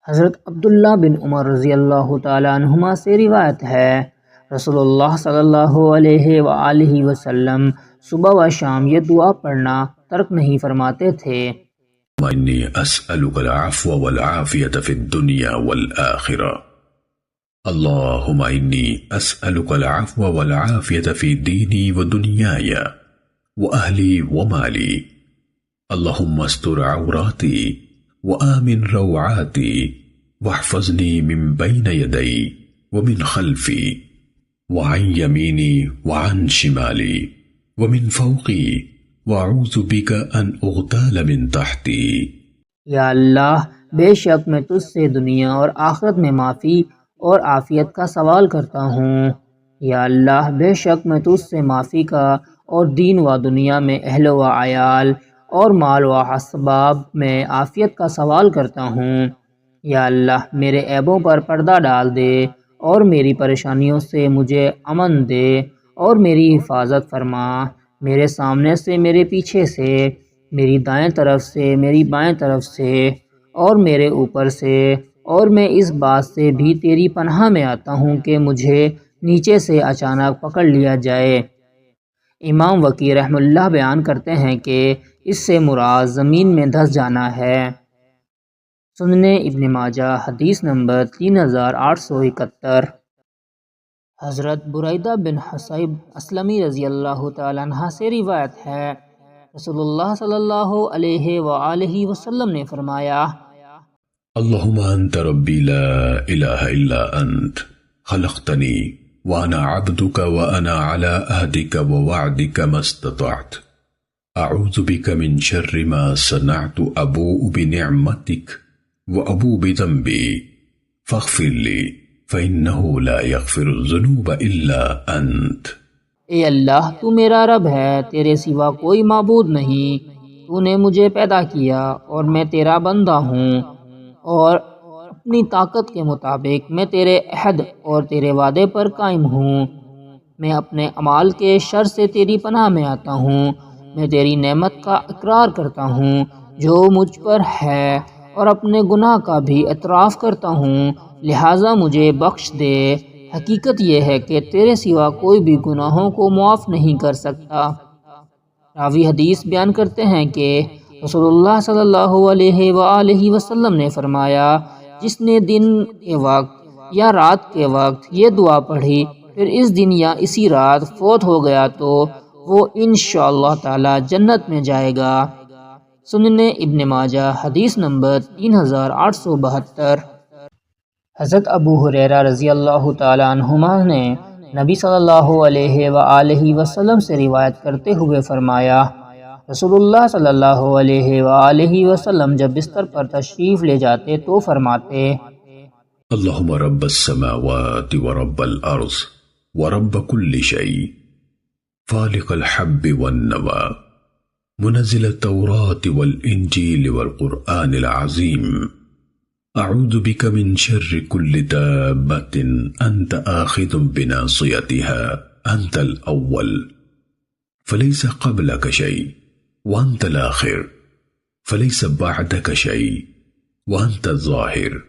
حضرت عبداللہ بن عمر رضی اللہ تعالیٰ عنہما سے روایت ہے، رسول اللہ صلی اللہ علیہ وآلہ وسلم صبح و شام یہ دعا پڑھنا ترک نہیں فرماتے تھے۔ وإني أسألك العفو والعافية في الدنيا والآخرة اللهم إني أسألك العفو والعافية في ديني ودنياي وأهلي ومالي اللهم استر عوراتي وآمن روعاتي واحفظني من بين يدي ومن خلفي وعن يميني وعن شمالي ومن فوقي وَأَعُوذُ بِكَ أَنْ أُغْتَالَ مِنْ تَحْتِي۔ یا اللہ، بے شک میں تجھ سے دنیا اور آخرت میں معافی اور عافیت کا سوال کرتا ہوں۔ یا اللہ، بے شک میں تجھ سے معافی کا اور دین و دنیا میں اہل و عیال اور مال و اسباب میں عافیت کا سوال کرتا ہوں۔ یا اللہ، میرے عیبوں پر پردہ ڈال دے اور میری پریشانیوں سے مجھے امن دے اور میری حفاظت فرما، میرے سامنے سے، میرے پیچھے سے، میری دائیں طرف سے، میری بائیں طرف سے اور میرے اوپر سے، اور میں اس بات سے بھی تیری پناہ میں آتا ہوں کہ مجھے نیچے سے اچانک پکڑ لیا جائے۔ امام وقی رحمہ اللہ بیان کرتے ہیں کہ اس سے مراد زمین میں دھس جانا ہے۔ سنن ابن ماجہ حدیث نمبر 3871۔ حضرت بریدہ بن حصیب اسلمی رضی اللہ تعالیٰ عنہ سے روایت ہے، رسول اللہ صلی اللہ علیہ وآلہ وسلم نے فرمایا، اللهم انت ربی لا الہ الا انت خلقتنی وانا عبدک وانا على عہدک ووعدک ما استطعت اعوذ بک من شر ما صنعت ابوء بنعمتک وابوء بذنبی فاغفر لی فَإِنَّهُ لَا يَغْفِرُ الذُّنُوبَ إِلَّا أَنْتَ۔ اے اللہ، تو میرا رب ہے، تیرے سوا کوئی معبود نہیں، تو نے مجھے پیدا کیا اور میں تیرا بندہ ہوں، اور اپنی طاقت کے مطابق میں تیرے عہد اور تیرے وعدے پر قائم ہوں۔ میں اپنے اعمال کے شر سے تیری پناہ میں آتا ہوں، میں تیری نعمت کا اقرار کرتا ہوں جو مجھ پر ہے اور اپنے گناہ کا بھی اعتراف کرتا ہوں، لہٰذا مجھے بخش دے۔ حقیقت یہ ہے کہ تیرے سوا کوئی بھی گناہوں کو معاف نہیں کر سکتا۔ راوی حدیث بیان کرتے ہیں کہ رسول اللہ صلی اللہ علیہ وآلہ وسلم نے فرمایا، جس نے دن کے وقت یا رات کے وقت یہ دعا پڑھی پھر اس دن یا اسی رات فوت ہو گیا تو وہ انشاءاللہ تعالی جنت میں جائے گا۔ سنن ابن ماجہ حدیث نمبر 3872۔ حضرت ابو ہریرہ رضی اللہ تعالیٰ عنہما نے نبی صلی اللہ علیہ وآلہ وسلم سے روایت کرتے ہوئے فرمایا، رسول اللہ صلی اللہ علیہ وآلہ وسلم جب بستر پر تشریف لے جاتے تو فرماتے، اللہم رب السماوات ورب الارض ورب كل شيء فالق الحب والنوى منزل التوراة والإنجيل والقرآن العظيم أعوذ بك من شر كل دابة أنت آخذ بناصيتها أنت الأول فليس قبلك شيء وأنت الآخر فليس بعدك شيء وأنت الظاهر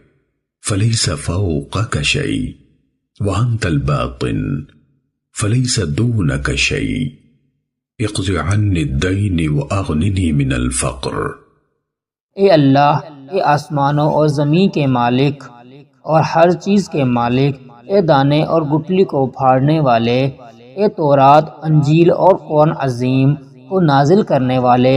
فليس فوقك شيء وأنت الباطن فليس دونك شيء اقض عني الدين وأغنني من الفقر۔ اے اللہ، اے آسمانوں اور زمین کے مالک اور ہر چیز کے مالک، اے دانے اور گٹلی کو پھاڑنے والے، اے تورات، انجیل اور قرآن عظیم کو نازل کرنے والے،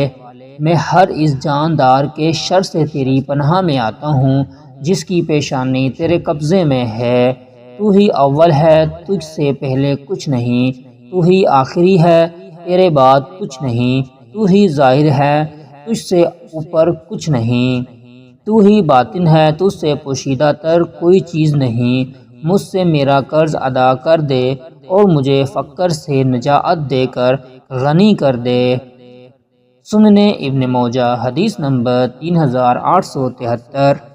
میں ہر اس جاندار کے شر سے تیری پناہ میں آتا ہوں جس کی پیشانی تیرے قبضے میں ہے۔ تو ہی اول ہے، تجھ سے پہلے کچھ نہیں، تو ہی آخری ہے، تیرے بعد کچھ نہیں، تو ہی ظاہر ہے، تجھ سے اوپر کچھ نہیں، تو ہی باطن ہے، تجھ سے پوشیدہ تر کوئی چیز نہیں۔ مجھ سے میرا قرض ادا کر دے اور مجھے فقر سے نجات دے کر غنی کر دے۔ سنن ابن ماجہ حدیث نمبر 3873۔